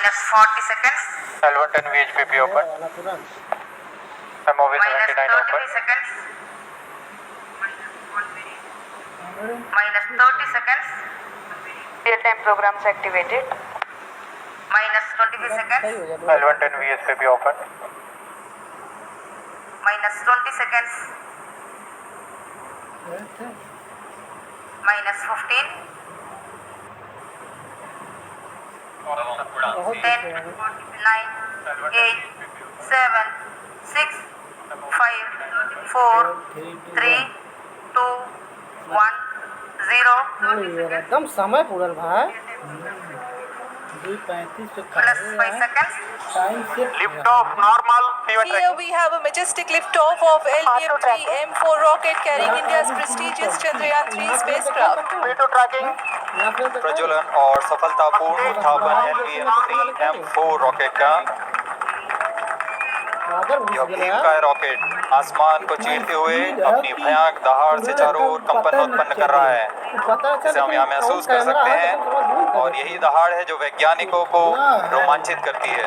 minus 40 seconds, L110 VHPP open. MOV minus 79 open. 30 seconds, minus 30 seconds, Real-time programs activated. minus 25 seconds, L110 VHPP open. minus 20 seconds, minus 15, 10, 9, 8, 7, 6, 5, 4, 3, 2, 1, 0. एकदम समय पूरल भाई 2:35 पे Plus 5 seconds. Time से Lift off normal. Here we have a majestic liftoff of LVM-3 M4 rocket carrying India's prestigious Chandrayaan-3 spacecraft. V2 tracking. प्रज्वलन और सफलतापूर्ण उत्थापन LVM-3 M4 rocket का यह भीमकाय रॉकेट आसमान को चीरते हुए अपनी भयानक दहाड़ से चारों ओर कंपन उत्पन्न कर रहा है। इसे हम यहाँ महसूस कर सकते हैं और यही दहाड़ है जो वैज्ञानिकों को रोमांचित करती है।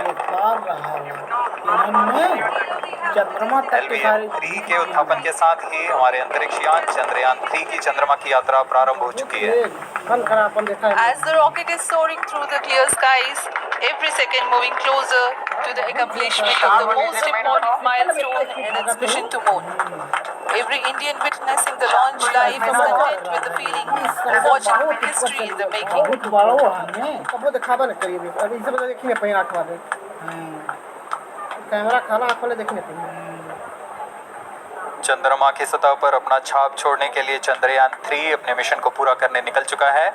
चंद्रमा तक के सारे LVM-3 के उत्थापन के साथ ही हमारे अंतरिक्ष यान चंद्रयान-3 की चंद्रमा की यात्रा प्रारंभ हो चुकी है। फन खराबन देखा है As the rocket is soaring through the clear skies, every second moving closer to the accomplishment of the most important milestone in its mission to moon. Every Indian witnessing the launch live is content with the feeling of watching history in the making. बहुत बड़ा है कब दिखावा नहीं करिए अभी सब देखिए पहिन आंख वाले कैमरा खाना आंख वाले देखने पे चंद्रमा की सतह पर अपना छाप छोड़ने के लिए चंद्रयान-3 अपने मिशन को पूरा करने निकल चुका है।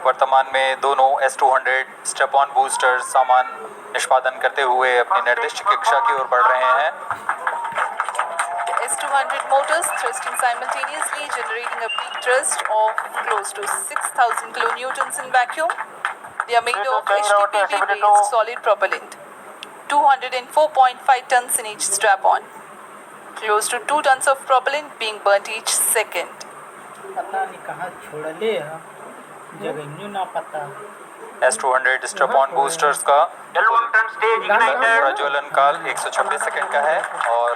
वर्तमान में दोनों S-200 स्टेप ऑन बूस्टर सामान निष्पादन करते हुए अपनी निर्दिष्ट कक्षा की ओर बढ़ रहे हैं। S-200 motors thrusting simultaneously, generating a peak thrust of close to 6,000 kilonewtons in vacuum. They are made of HTPB-based solid propellant. 204.5 tons in each strap-on. Close to 2 tons of propellant being burnt each second. पता नहीं कहाँ छोड़ले है जगह ना पता S-200 step on boosters का प्रज्वलन काल 126 सेकंड का है और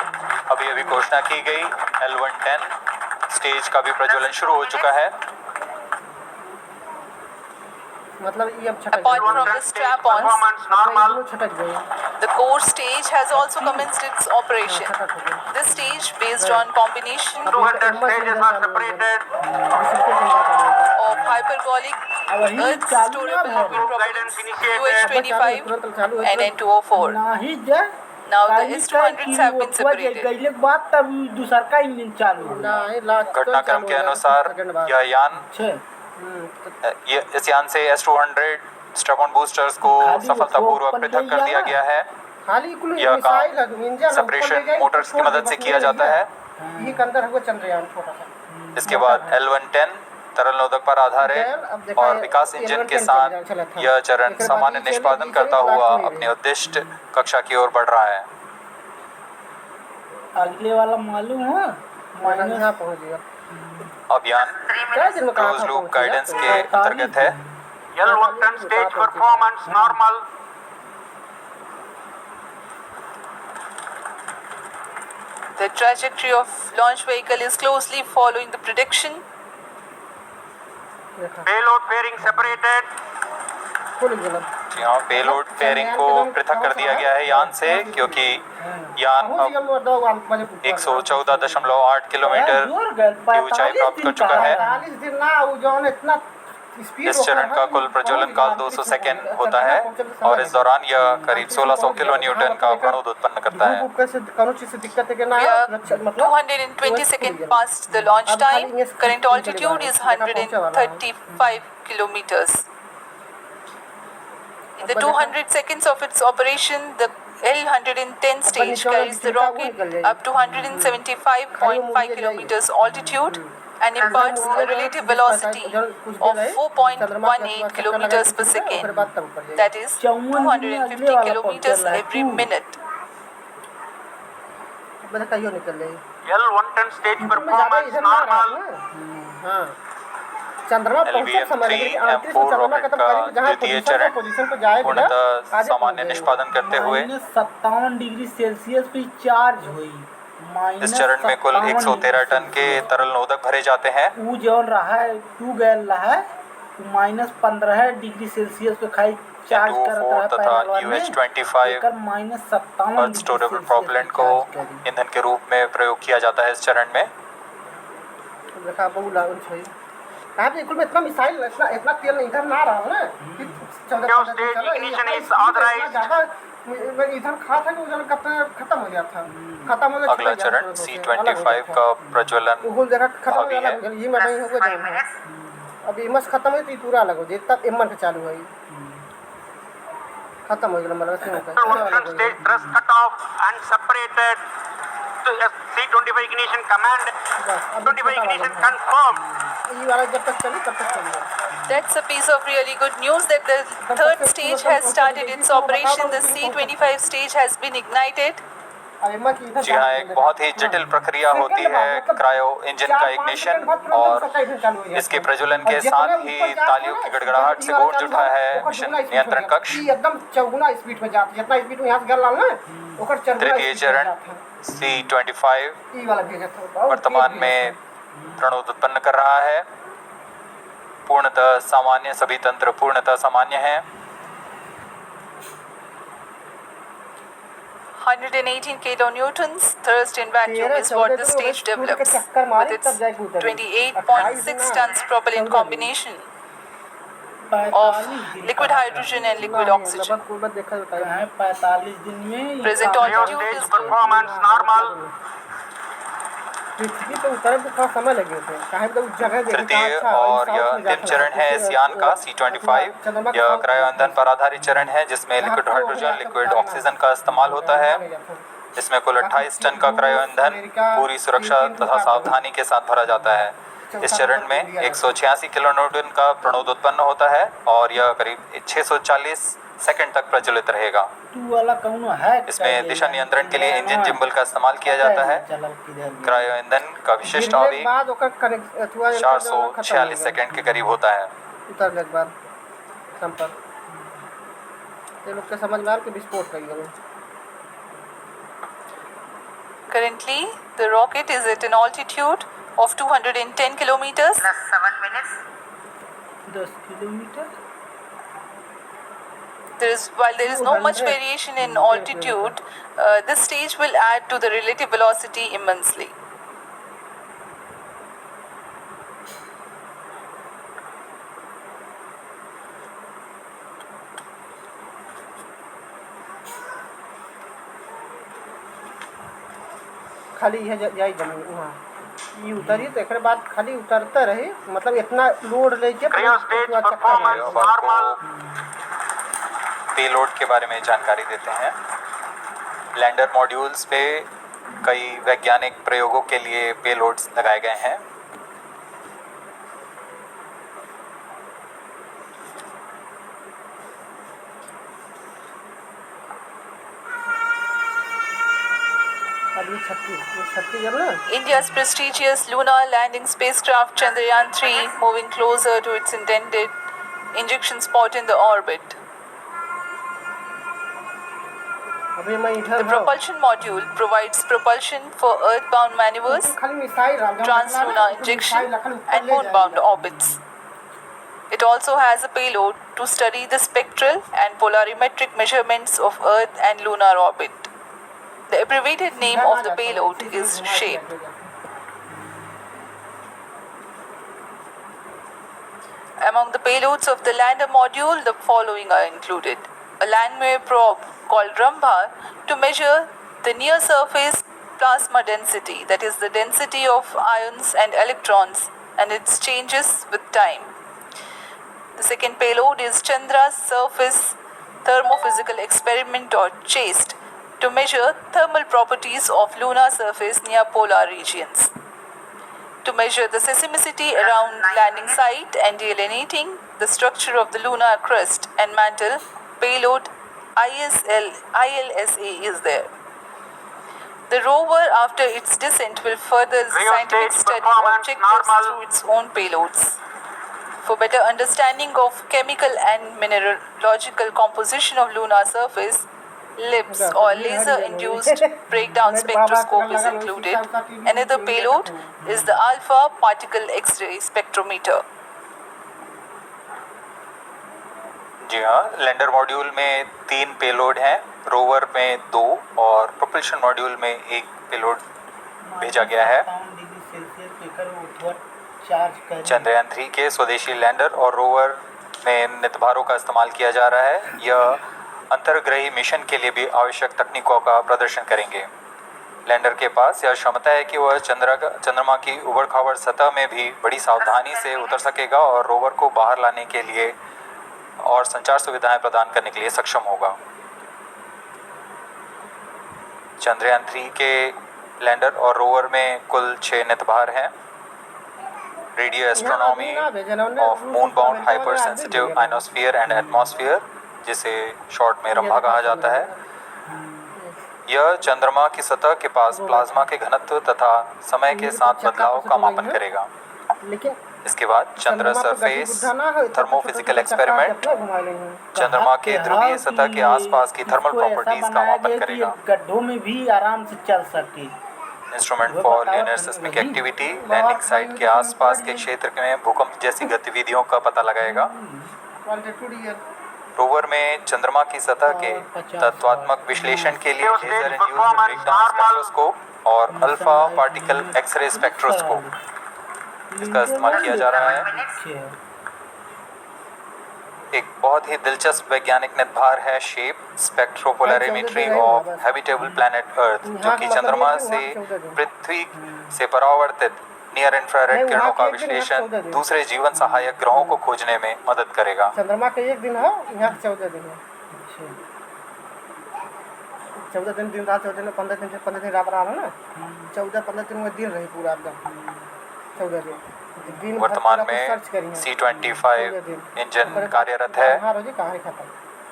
अभी घोषणा की गई L110 स्टेज का भी प्रज्वलन शुरू हो चुका है। मतलब ये अब छटक Apart from the strap-ons, छटक गई the core stage has also commenced its operation. This stage, based on combination of hypergolic Earth storable liquid propellants UH-25 and N2O4. नहीं जा Now the S-200s have been separated. गईले के बाद तब दूसरा का इंजन चालू नहीं घटनाक्रम के अनुसार यह यान इस यान से S-200 स्टेप ऑन बूस्टर्स को सफलतापूर्वक पृथक कर दिया गया है। यह काम सेपरेशन मोटर्स की मदद से किया जाता है। ये अंदर है चंद्रयान छोटा सा इसके बाद L110 तरल नोदक पर आधारित और विकास इंजन के साथ यह चरण सामान्य निष्पादन करता हुआ अपने उद्दिष्ट कक्षा की ओर बढ़ रहा है। अगले वाला मालूम है यहाँ पहुँच गया अभियान क्लोज लूप गाइडेंस के अंतर्गत है। L110 stage performance normal. The trajectory of launch vehicle is closely following the prediction. Payload fairing separated. खुल गया जी हाँ, पेलोड फेयरिंग को पृथक कर दिया गया है यान से क्योंकि यान अब 114.8 किलोमीटर की ऊंचाई प्राप्त कर चुका है। इस चरण का कुल प्रज्वलन काल 200 सेकेंड होता है और इस दौरान यह करीब 1600 किलो न्यूटन का प्रणोद उत्पन्न करता है। We are 220 seconds past the launch time. Current altitude is 135 kilometers. In the 200 seconds of its operation, the L110 stage carries the rocket up to 175.5 kilometers altitude and imparts a relative velocity of 4.18 kilometers per second. That is 250 kilometers every minute. L110 stage performance normal. चंद्रमा पहुंचते समय लगी LVM-3 M4 rocket का द्वितीय चरण पूर्णतः सामान्य निष्पादन करते हुए -57 डिग्री सेल्सियस पे चार्ज हुई। इस चरण में कुल 113 टन के तरल नोदक भरे जाते हैं। ऊ जौन रहा है 2 गैल रहा है -15 डिग्री सेल्सियस पे खाई चार्ज करत रहा तथा UH-25 अर्थ स्टोरेबल प्रोपेलेंट को ईंधन के रूप में प्रयोग किया जाता है इस चरण में। देखा बहुत लागल छै कहा पे कुल में इतना मिसाइल इतना तेल इधर ना रहा ना कि 14 stage ignition is authorized. इधर खा था कि उधर कब खत्म हो गया था खत्म हो गया। अगला चरण C-25 का प्रज्वलन वो जगह खत्म हो अभी गया है। ये मैं नहीं हो गया 5 minutes. अभी मस खत्म हुई तो पूरा लगो जे तब एमन के चालू है खत्म हो गया मतलब ऐसे होता L1 stage thrust cut off and separated. So C-25 ignition command. 25 ignition confirmed. ये वाला जब तक चले तब तक चलेगा। That's a piece of really good news that the third stage has started its operation. The C-25 stage has been ignited. जी हाँ, एक बहुत ही जटिल प्रक्रिया होती है क्रायो इंजन का इग्निशन और इसके प्रज्वलन के साथ ही तालियों की गड़गड़ाहट से गूंज उठा है मिशन नियंत्रण कक्ष। एकदम चौगुना स्पीड में जाती जितना स्पीड में यहाँ से गल ना ओकर चौगुना तृतीय चरण C-25 ई वाला भेजा था वर्तमान में प्रणोद उत्पन्न कर रहा है। पूर्णतः सामान्य, सभी तंत्र पूर्णतः सामान्य हैं। 118 kilonewtons thrust in vacuum is what the stage develops with its 28.6 tons propellant combination of liquid hydrogen and liquid oxygen. 45 दिन में Present Leo altitude stage is performance normal. पृथ्वी पे उतरने में थोड़ा समय लगे थे कहीं तो उस जगह देखा तृतीय और यह अंतिम चरण है इस यान का C-25। यह क्रायो ईंधन पर आधारित चरण है जिसमें लिक्विड हाइड्रोजन, लिक्विड ऑक्सीजन का इस्तेमाल होता है। इसमें कुल 28 टन का क्रायो ईंधन पूरी सुरक्षा तथा सावधानी के साथ भरा जाता है। इस चरण में 186 किलोन्यूटन का प्रणोद उत्पन्न होता है और यह करीब 640 सेकंड तक प्रज्वलित रहेगा। इसमें दिशा नियंत्रण के लिए इंजन जिम्बल का इस्तेमाल किया जाता है। क्रायो ईंधन का विशिष्ट आवेग 446 सेकंड के करीब होता है। उतरने के बाद संपर्क ये लोग के समझ में आ के विस्फोट कर गए। currently the rocket is at an altitude of 210 kilometers. Plus 7 minutes. 10 kilometre While there is no much variation in altitude, this stage will add to the relative velocity immensely. खाली यह जाई जमीन वहाँ ये उतरी तो एक बाद खाली उतरते रही मतलब इतना लोड ले के Cryo stage performance normal. Payload के बारे में जानकारी देते हैं। लैंडर मॉड्यूल्स पे कई वैज्ञानिक प्रयोगों के लिए पेलोड्स लगाए गए हैं। India's prestigious lunar landing spacecraft Chandrayaan-3 moving closer to its intended injection spot in the orbit. The propulsion module provides propulsion for earthbound maneuvers, translunar injection, and moonbound orbits. It also has a payload to study the spectral and polarimetric measurements of Earth and lunar orbit. The abbreviated name of the payload is SHAPE. Among the payloads of the lander module, the following are included. A landwehr probe called Rambha to measure the near surface plasma density, that is the density of ions and electrons and its changes with time. The second payload is Chandra's surface thermophysical experiment or CHASTE to measure thermal properties of lunar surface near polar regions. To measure the seismicity around landing site and delineating the structure of the lunar crust and mantle, payload ILSA is there. The rover, after its descent, will further the scientific study of objectives through its own payloads. For better understanding of chemical and mineralogical composition of lunar surface, LIBS or laser-induced breakdown spectroscope is included. Another payload is the alpha particle X-ray spectrometer. जी हाँ, lander module में 3 payload हैं, rover में 2 और propulsion module में 1 payload भेजा गया है। चंद्रयान 3 के स्वदेशी लैंडर और रोवर में नितभारों का इस्तेमाल किया जा रहा है। यह अंतर्ग्रही मिशन के लिए भी आवश्यक तकनीकों का प्रदर्शन करेंगे। लैंडर के पास यह क्षमता है कि वह चंद्रमा की उबड़-खाबड़ सतह में भी बड़ी सावधानी से उतर सकेगा और रोवर को बाहर लाने के लिए और संचार सुविधाएं प्रदान करने के लिए सक्षम होगा। चंद्रयान 3 के लैंडर और रोवर में कुल 6 नितभार हैं। Radio astronomy of moon bound hyper sensitive ionosphere and atmosphere, जिसे शॉर्ट में रंभा कहा जाता है, यह चंद्रमा की सतह के पास प्लाज्मा के घनत्व तथा समय के साथ बदलाव का मापन करेगा। इसके बाद चंद्र सरफेस थर्मोफिजिकल एक्सपेरिमेंट चंद्रमा के ध्रुवीय सतह के आसपास की थर्मल प्रॉपर्टीज का मापन करेगा। गड्ढों में भी आराम से चल सके। Instrument for linear seismic activity landing site के आसपास के क्षेत्र में भूकंप जैसी गतिविधियों का पता लगाएगा। रोवर में चंद्रमा की सतह के तत्वात्मक विश्लेषण के लिए लेजर इंड्यूस्ड ब्रेकडाउन स्पेक्ट्रोस्कोप और अल्फा पार्टिकल एक्सरे स्पेक्ट्रोस्कोप इसका इस्तेमाल किया जा रहा है। एक बहुत ही दिलचस्प वैज्ञानिक निर्धार है shape स्पेक्ट्रोपोलैरिमेट्री of habitable planet earth, जो कि चंद्रमा से पृथ्वी से परावर्तित नियर इंफ्रारेड किरणों का विश्लेषण दूसरे जीवन सहायक ग्रहों को खोजने में मदद करेगा। चंद्रमा का 1 दिन है, यहाँ 14 दिन है। 14 दिन रात, 14 दिन 15 दिन रात रहा ना, 14-15 दिन में दिन रही पूरा एकदम 14 दिन। वर्तमान में C-25 इंजन कार्यरत है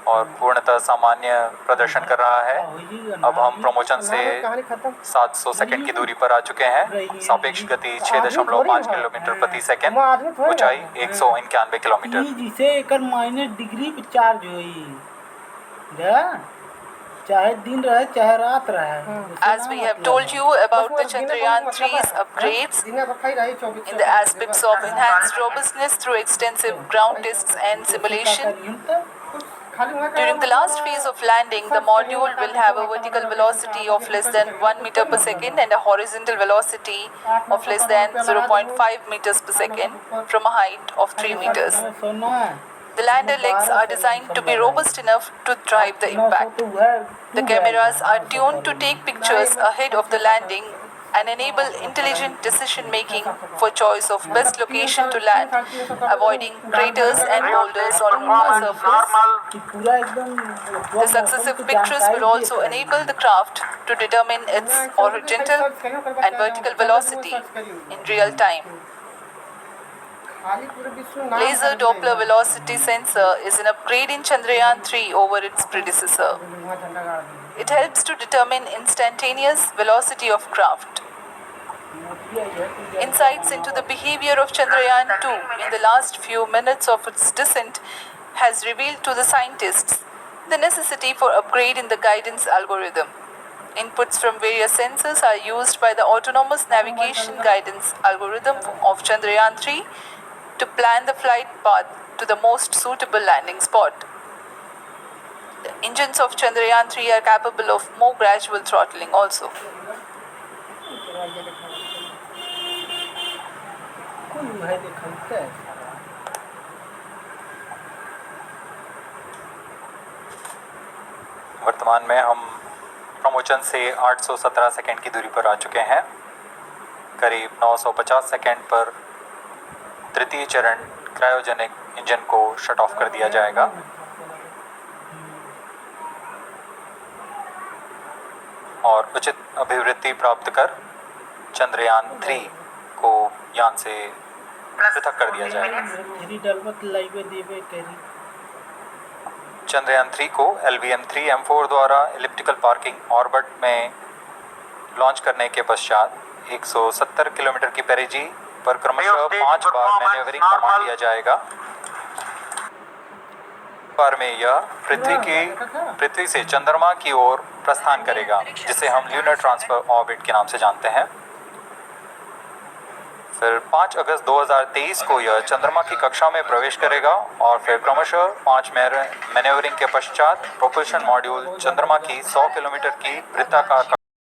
और पूर्णतः सामान्य प्रदर्शन कर रहा है। अब हम प्रमोशन से 700 सेकंड की दूरी पर आ चुके हैं। सापेक्ष गति 6.5 किलोमीटर प्रति सेकंड, ऊंचाई 191 किलोमीटर। जिसे एकर माइनस डिग्री पे चार्ज हुई, चाहे दिन रहे चाहे रात रहे। As we have told you about the Chandrayaan 3's upgrades in the aspects of enhanced robustness through extensive ground tests and simulation. During the last phase of landing, the module will have a vertical velocity of less than 1 meter per second and a horizontal velocity of less than 0.5 meters per second from a height of 3 meters. The lander legs are designed to be robust enough to drive the impact. The cameras are tuned to take pictures ahead of the landing and enable intelligent decision making for choice of best location to land, avoiding craters and boulders on lunar surface. The successive pictures will also enable the craft to determine its horizontal and vertical velocity in real time. Laser Doppler velocity sensor is an upgrade in Chandrayaan 3 over its predecessor. It helps to determine instantaneous velocity of craft. Insights into the behavior of Chandrayaan 2 in the last few minutes of its descent has revealed to the scientists the necessity for upgrade in the guidance algorithm. Inputs from various sensors are used by the autonomous navigation guidance algorithm of Chandrayaan 3 to plan the flight path to the most suitable landing spot. The engines of Chandrayaan 3 are capable of more gradual throttling also. वर्तमान में हम promotion से 817 second की दूरी पर आ चुके हैं। करीब 950 सेकंड पर तृतीय चरण क्रायोजेनिक इंजन को शट ऑफ कर दिया जाएगा और उचित अभिवृद्धि प्राप्त कर चंद्रयान 3 को यान से पृथक कर दिया जाएगा। चंद्रयान 3 को LVM-3M4 द्वारा एलिप्टिकल पार्किंग ऑर्बिट में लॉन्च करने के पश्चात 170 किलोमीटर की पेरिजी पर क्रमशः 5 बार मैन्यूवरिंग कमांड दिया जाएगा। बार में यह पृथ्वी से चंद्रमा की ओर प्रस्थान करेगा, जिसे हम ल्यूनर ट्रांसफर ऑर्बिट के नाम से जानते हैं। फिर 5 अगस्त 2023 को यह चंद्रमा की कक्षा में प्रवेश करेगा और फिर क्रमशः 5 मैन्यूवरिंग के पश्चात प्रोपल्शन मॉड्यूल चंद्रमा की 100 किलोमीटर की वृत्ताकार